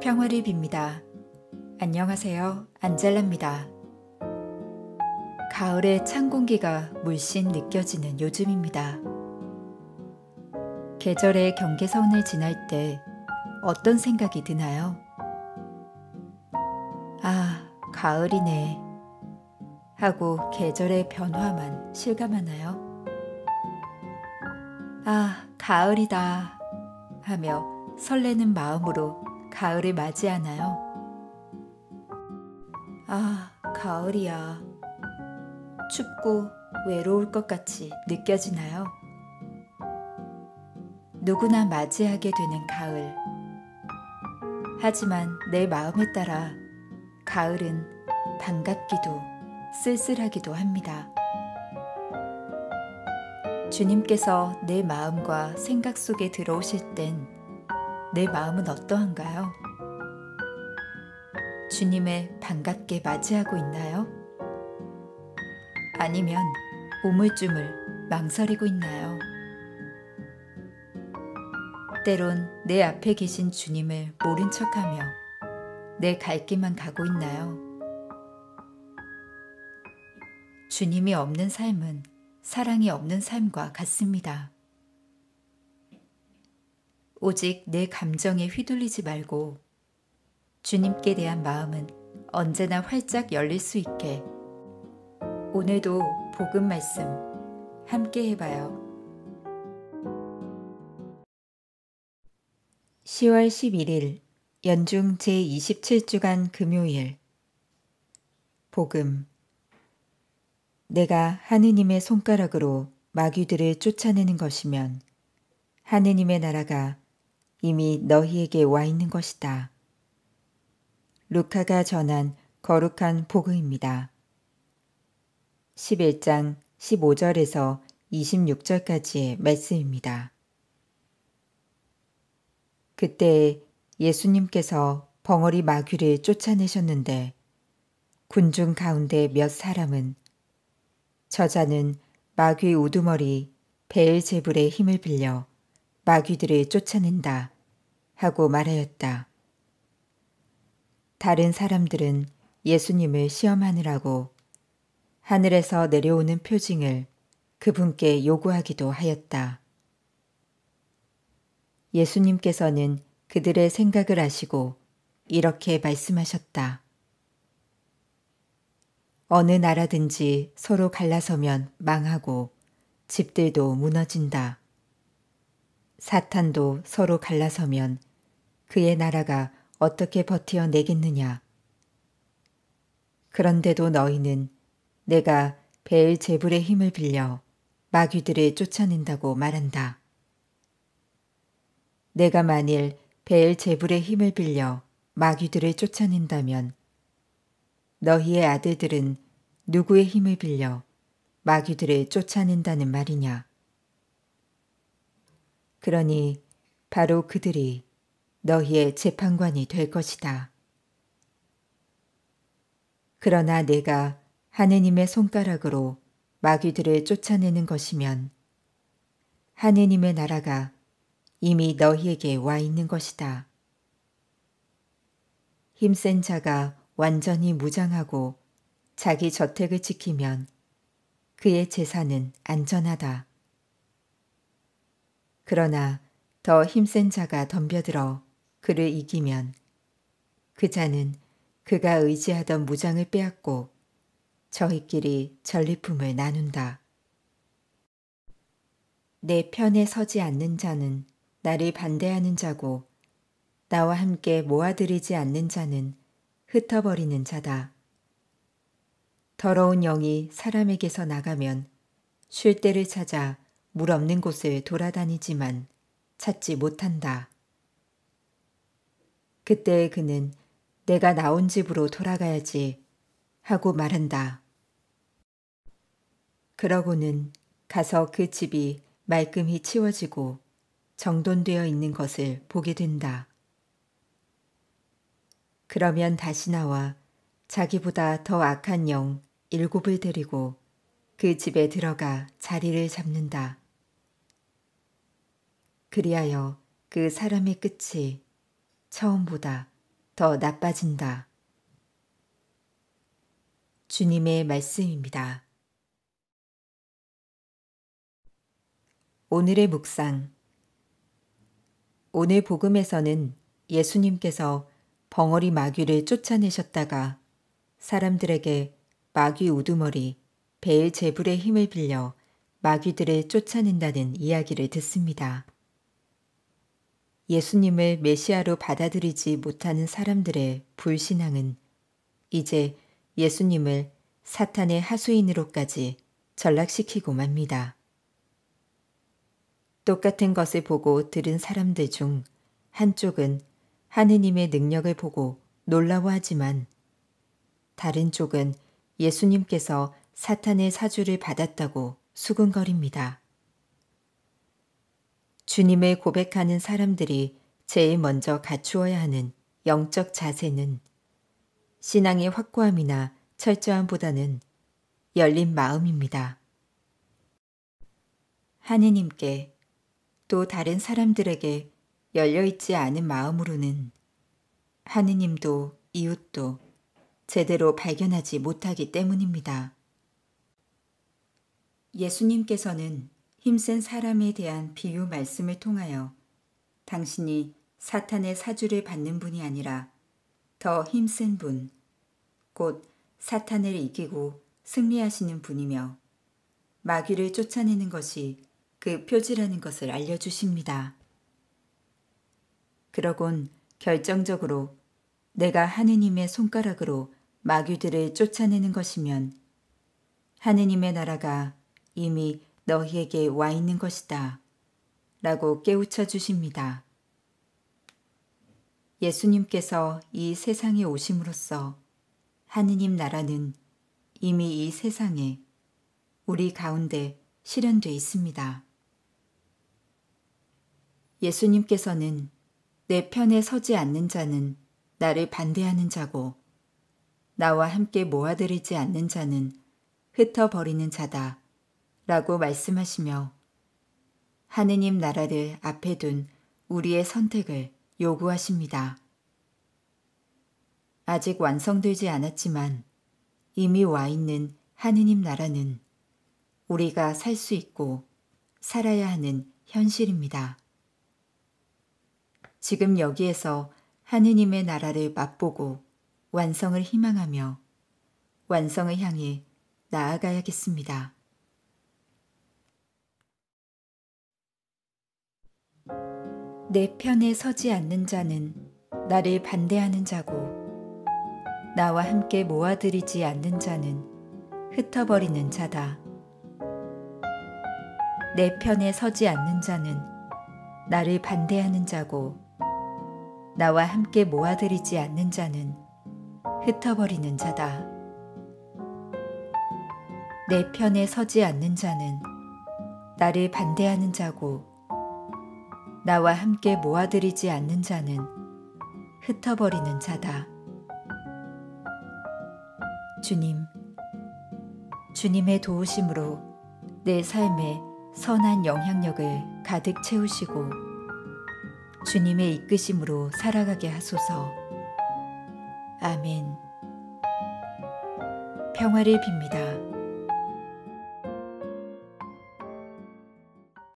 평화를 빕니다. 안녕하세요. 안젤라입니다. 가을의 찬 공기가 물씬 느껴지는 요즘입니다. 계절의 경계선을 지날 때 어떤 생각이 드나요? 아, 가을이네. 하고 계절의 변화만 실감하나요? 아, 가을이다. 하며 설레는 마음으로 가을을 맞이하나요? 아, 가을이야. 춥고 외로울 것 같이 느껴지나요? 누구나 맞이하게 되는 가을. 하지만 내 마음에 따라 가을은 반갑기도 쓸쓸하기도 합니다. 주님께서 내 마음과 생각 속에 들어오실 땐 내 마음은 어떠한가요? 주님을 반갑게 맞이하고 있나요? 아니면 우물쭈물 망설이고 있나요? 때론 내 앞에 계신 주님을 모른 척하며 내 갈 길만 가고 있나요? 주님이 없는 삶은 사랑이 없는 삶과 같습니다. 오직 내 감정에 휘둘리지 말고 주님께 대한 마음은 언제나 활짝 열릴 수 있게 오늘도 복음 말씀 함께 해봐요. 10월 11일 연중 제27주간 금요일 복음. 내가 하느님의 손가락으로 마귀들을 쫓아내는 것이면 하느님의 나라가 이미 너희에게 와 있는 것이다. 루카가 전한 거룩한 복음입니다. 11장 15절에서 26절까지의 말씀입니다. 그때 예수님께서 벙어리 마귀를 쫓아내셨는데 군중 가운데 몇 사람은 저자는 마귀 우두머리 베엘제불의 힘을 빌려 마귀들을 쫓아낸다 하고 말하였다. 다른 사람들은 예수님을 시험하느라고 하늘에서 내려오는 표징을 그분께 요구하기도 하였다. 예수님께서는 그들의 생각을 아시고 이렇게 말씀하셨다. 어느 나라든지 서로 갈라서면 망하고 집들도 무너진다. 사탄도 서로 갈라서면 그의 나라가 어떻게 버티어내겠느냐. 그런데도 너희는 내가 베엘제불의 힘을 빌려 마귀들을 쫓아낸다고 말한다. 내가 만일 베엘제불의 힘을 빌려 마귀들을 쫓아낸다면 너희의 아들들은 누구의 힘을 빌려 마귀들을 쫓아낸다는 말이냐. 그러니 바로 그들이 너희의 재판관이 될 것이다. 그러나 내가 하느님의 손가락으로 마귀들을 쫓아내는 것이면 하느님의 나라가 이미 너희에게 와 있는 것이다. 힘센 자가 완전히 무장하고 자기 저택을 지키면 그의 재산은 안전하다. 그러나 더 힘센 자가 덤벼들어 그를 이기면 그 자는 그가 의지하던 무장을 빼앗고 저희끼리 전리품을 나눈다. 내 편에 서지 않는 자는 나를 반대하는 자고 나와 함께 모아들이지 않는 자는 흩어버리는 자다. 더러운 영이 사람에게서 나가면 쉴 데를 찾아 물 없는 곳을 돌아다니지만 찾지 못한다. 그때 그는 내가 나온 집으로 돌아가야지 하고 말한다. 그러고는 가서 그 집이 말끔히 치워지고 정돈되어 있는 것을 보게 된다. 그러면 다시 나와 자기보다 더 악한 영 7을 데리고 그 집에 들어가 자리를 잡는다. 그리하여 그 사람의 끝이 처음보다 더 나빠진다. 주님의 말씀입니다. 오늘의 묵상. 오늘 복음에서는 예수님께서 벙어리 마귀를 쫓아내셨다가 사람들에게 마귀 우두머리 베엘제불의 힘을 빌려 마귀들을 쫓아낸다는 이야기를 듣습니다. 예수님을 메시아로 받아들이지 못하는 사람들의 불신앙은 이제 예수님을 사탄의 하수인으로까지 전락시키고 맙니다. 똑같은 것을 보고 들은 사람들 중 한쪽은 하느님의 능력을 보고 놀라워하지만 다른 쪽은 예수님께서 사탄의 사주를 받았다고 수군거립니다. 주님을 고백하는 사람들이 제일 먼저 갖추어야 하는 영적 자세는 신앙의 확고함이나 철저함보다는 열린 마음입니다. 하느님께 또 다른 사람들에게 열려있지 않은 마음으로는 하느님도 이웃도 제대로 발견하지 못하기 때문입니다. 예수님께서는 힘센 사람에 대한 비유 말씀을 통하여 당신이 사탄의 사주를 받는 분이 아니라 더 힘센 분, 곧 사탄을 이기고 승리하시는 분이며 마귀를 쫓아내는 것이 그 표지라는 것을 알려주십니다. 그러곤 결정적으로 내가 하느님의 손가락으로 마귀들을 쫓아내는 것이면 하느님의 나라가 이미 너희에게 와 있는 것이다 라고 깨우쳐 주십니다. 예수님께서 이 세상에 오심으로써 하느님 나라는 이미 이 세상에 우리 가운데 실현되어 있습니다. 예수님께서는 내 편에 서지 않는 자는 나를 반대하는 자고 나와 함께 모아들이지 않는 자는 흩어버리는 자다 라고 말씀하시며 하느님 나라를 앞에 둔 우리의 선택을 요구하십니다. 아직 완성되지 않았지만 이미 와 있는 하느님 나라는 우리가 살 수 있고 살아야 하는 현실입니다. 지금 여기에서 하느님의 나라를 맛보고 완성을 희망하며 완성을 향해 나아가야겠습니다. 내 편에 서지 않는 자는 나를 반대하는 자고 나와 함께 모아들이지 않는 자는 흩어버리는 자다. 내 편에 서지 않는 자는 나를 반대하는 자고 나와 함께 모아들이지 않는 자는 흩어버리는 자다. 내 편에 서지 않는 자는 나를 반대하는 자고 나와 함께 모아들이지 않는 자는 흩어버리는 자다. 주님, 주님의 도우심으로 내 삶에 선한 영향력을 가득 채우시고 주님의 이끄심으로 살아가게 하소서. 아멘. 평화를 빕니다.